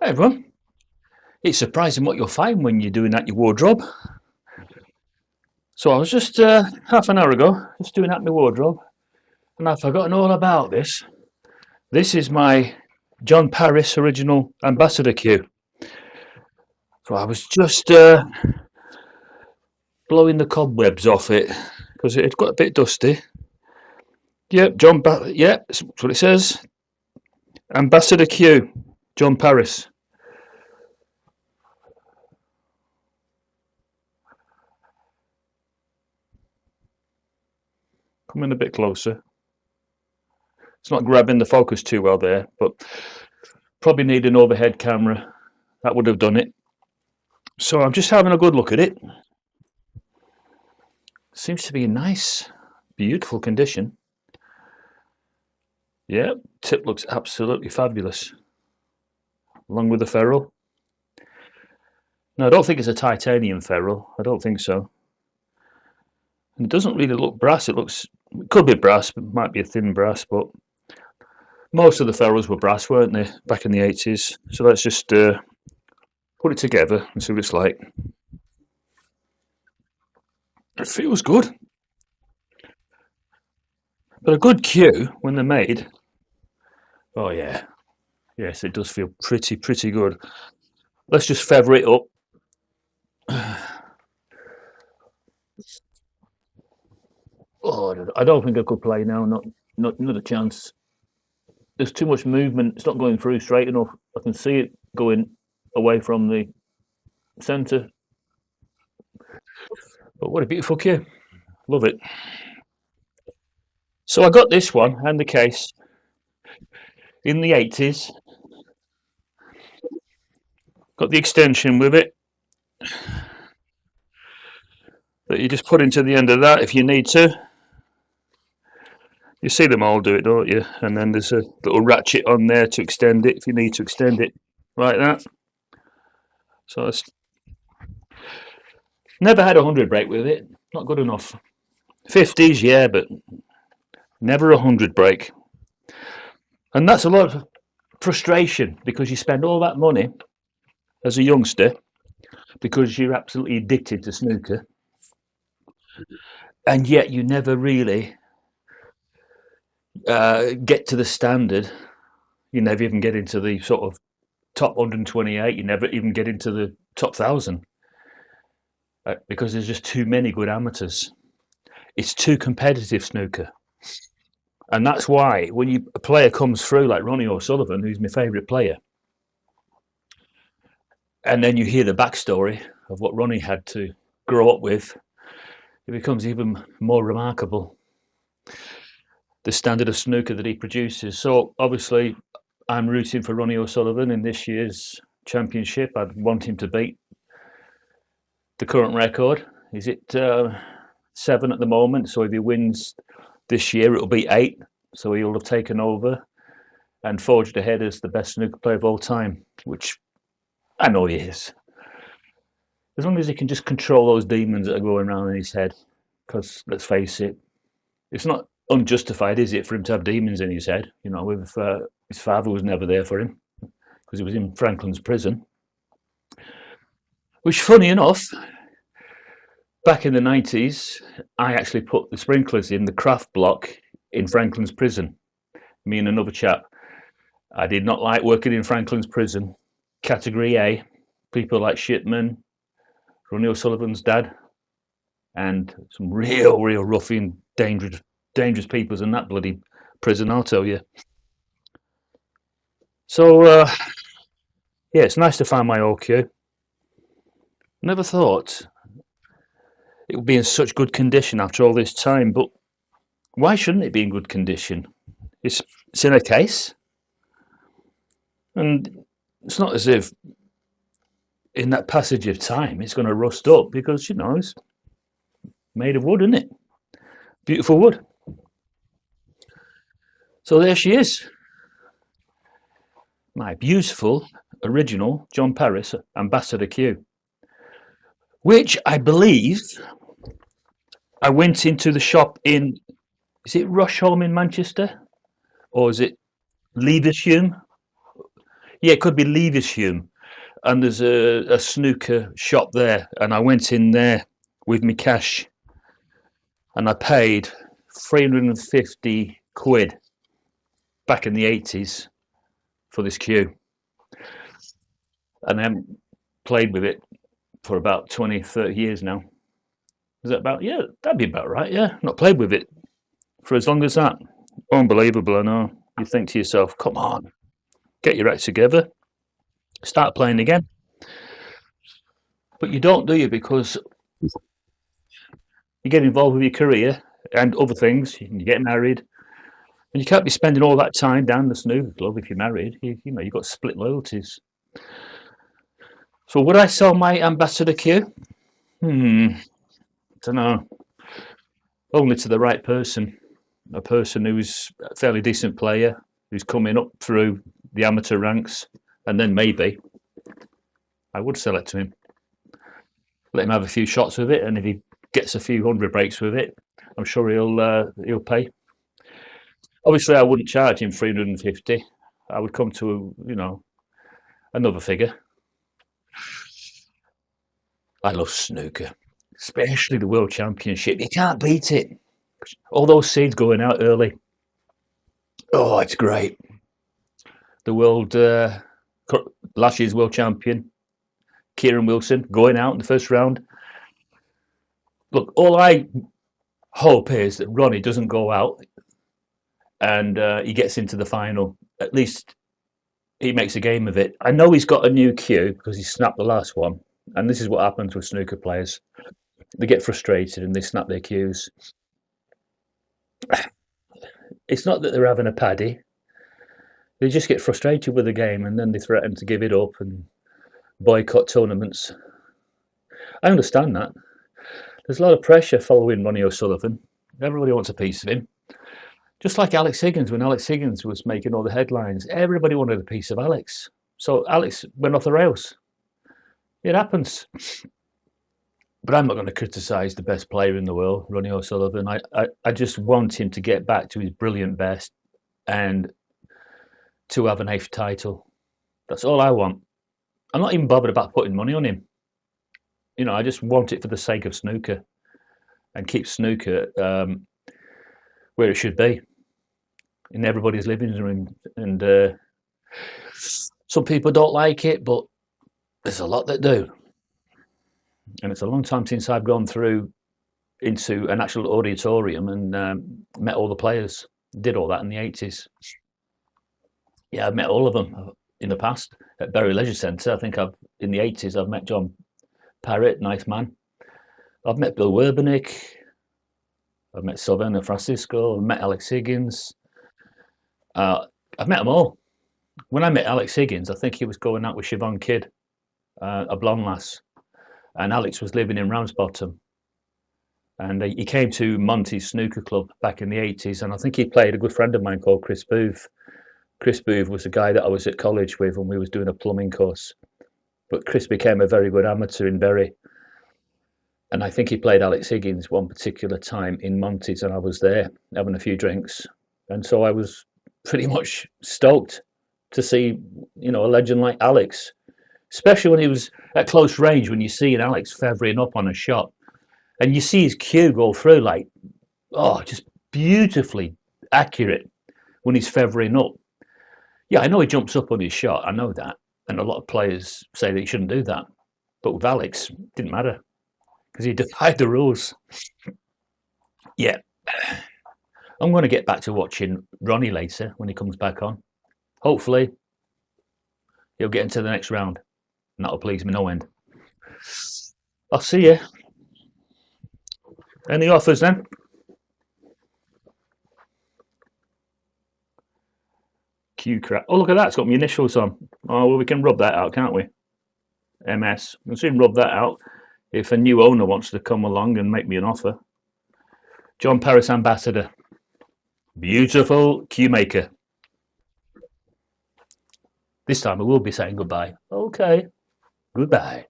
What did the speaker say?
Hey everyone, it's surprising what you'll find when you're doing at your wardrobe. So I was just half an hour ago just doing at my wardrobe, and I've forgotten all about this. This is my John Paris original Ambassador Q. So I was just blowing the cobwebs off it because it had got a bit dusty. Yep, yep, that's what it says. Ambassador Q, John Paris. Come in a bit closer. It's not grabbing the focus too well there, but probably need an overhead camera. That would have done it. So I'm just having a good look at it. Seems to be in nice, beautiful condition. Yeah, tip looks absolutely fabulous, along with the ferrule. No, I don't think it's a titanium ferrule. I don't think so. And it doesn't really look brass. It could be brass, but it might be a thin brass. But most of the ferrules were brass, weren't they, back in the 80s? So let's just put it together and see what it's like. It feels good. But a good Q, when they're made, oh yeah, yes, it does feel pretty good. Let's just feather it up. Oh, I don't think I could play now. Not a chance. There's too much movement. It's not going through straight enough. I can see it going away from the centre. But what a beautiful cue. Love it. So I got this one and the case in the 80s. Got the extension with it that you just put into the end of that if you need to. You see them all do it, don't you? And then there's a little ratchet on there to extend it if you need to extend it like that. So it's never had a 100 break with it. Not good enough. 50s, yeah, but never a 100 break. And that's a lot of frustration because you spend all that money as a youngster because you're absolutely addicted to snooker, and yet you never really get to the standard. You never even get into the sort of top 128. You never even get into the top 1,000 because there's just too many good amateurs. It's too competitive snooker. And that's why when a player comes through like Ronnie O'Sullivan, who's my favourite player, and then you hear the backstory of what Ronnie had to grow up with, it becomes even more remarkable, the standard of snooker that he produces. So obviously I'm rooting for Ronnie O'Sullivan in this year's championship. I'd want him to beat the current record. Is it 7 at the moment? So if he wins this year, it'll be 8. So he'll have taken over and forged ahead as the best snooker player of all time, which I know he is. As long as he can just control those demons that are going around in his head. Because let's face it, it's not unjustified, is it, for him to have demons in his head? You know, with his father was never there for him because he was in Franklin's prison. Which, funny enough, back in the 90s, I actually put the sprinklers in the craft block in Franklin's prison. Me and another chap. I did not like working in Franklin's prison. Category A, people like Shipman, Ronnie O'Sullivan's dad, and some real ruffian, dangerous peoples in that bloody prison, I'll tell you. So, yeah, it's nice to find my OQ. Never thought it would be in such good condition after all this time, but why shouldn't it be in good condition? It's in a case, and it's not as if in that passage of time it's going to rust up because, you know, it's made of wood, isn't it? Beautiful wood. So there she is, my beautiful original John Paris Ambassador Q, which I believe I went into the shop in, is it Rusholme in Manchester? Or is it Levershulme? Yeah, it could be Levershulme, and there's a snooker shop there, and I went in there with my cash, and I paid 350 quid back in the 80s for this cue, and then played with it for about 20, 30 years now. Is that about? Yeah, that'd be about right. Yeah, not played with it for as long as that. Unbelievable, I know. You think to yourself, come on, get your act together, start playing again. But you don't, do you? Because you get involved with your career and other things, you get married, and you can't be spending all that time down the snooker club if you're married. You know, you've got split loyalties. So would I sell my ambassador cue? Don't know. Only to the right person, a person who's a fairly decent player, who's coming up through the amateur ranks, and then maybe I would sell it to him. Let him have a few shots with it, and if he gets a few hundred breaks with it, I'm sure he'll pay. Obviously, I wouldn't charge him 350. I would come to another figure. I love snooker, especially the World Championship. You can't beat it. All those seeds going out early. Oh, it's great. The world last year's world champion, Kieran Wilson, going out in the first round. Look, all I hope is that Ronnie doesn't go out and he gets into the final. At least he makes a game of it. I know he's got a new cue because he snapped the last one. And this is what happens with snooker players. They get frustrated and they snap their cues. It's not that they're having a paddy. They just get frustrated with the game and then they threaten to give it up and boycott tournaments. I understand that. There's a lot of pressure following Ronnie O'Sullivan. Everybody wants a piece of him. Just like Alex Higgins, when Alex Higgins was making all the headlines, everybody wanted a piece of Alex. So Alex went off the rails. It happens. But I'm not going to criticise the best player in the world, Ronnie O'Sullivan. I just want him to get back to his brilliant best and to have an 8th title. That's all I want. I'm not even bothered about putting money on him. I just want it for the sake of snooker and keep snooker where it should be, in everybody's living room. And some people don't like it, but there's a lot that do. And it's a long time since I've gone through into an actual auditorium and met all the players. Did all that in the 80s. Yeah, I've met all of them in the past at Bury Leisure Centre. I think in the 80s I've met John Parrott, nice man. I've met Bill Werbenick. I've met Sylvana Francisco. I've met Alex Higgins. I've met them all. When I met Alex Higgins, I think he was going out with Siobhan Kidd, a blonde lass, and Alex was living in Ramsbottom. And he came to Monty's snooker club back in the 80s, and I think he played a good friend of mine called Chris Booth. Chris Booth was a guy that I was at college with when we was doing a plumbing course. But Chris became a very good amateur in Bury. And I think he played Alex Higgins one particular time in Monty's, and I was there having a few drinks. And so I was pretty much stoked to see, a legend like Alex, especially when he was at close range, when you see an Alex feathering up on a shot and you see his cue go through just beautifully accurate when he's feathering up. Yeah, I know he jumps up on his shot. I know that. And a lot of players say that he shouldn't do that. But with Alex, it didn't matter because he defied the rules. Yeah. I'm going to get back to watching Ronnie later when he comes back on. Hopefully, he'll get into the next round. And that'll please me no end. I'll see you. Any offers then? Q crap. Oh, look at that. It's got my initials on. Oh, well, we can rub that out, can't we? MS. We can soon rub that out if a new owner wants to come along and make me an offer. John Paris Ambassador. Beautiful cue maker. This time I will be saying goodbye. Okay. Goodbye.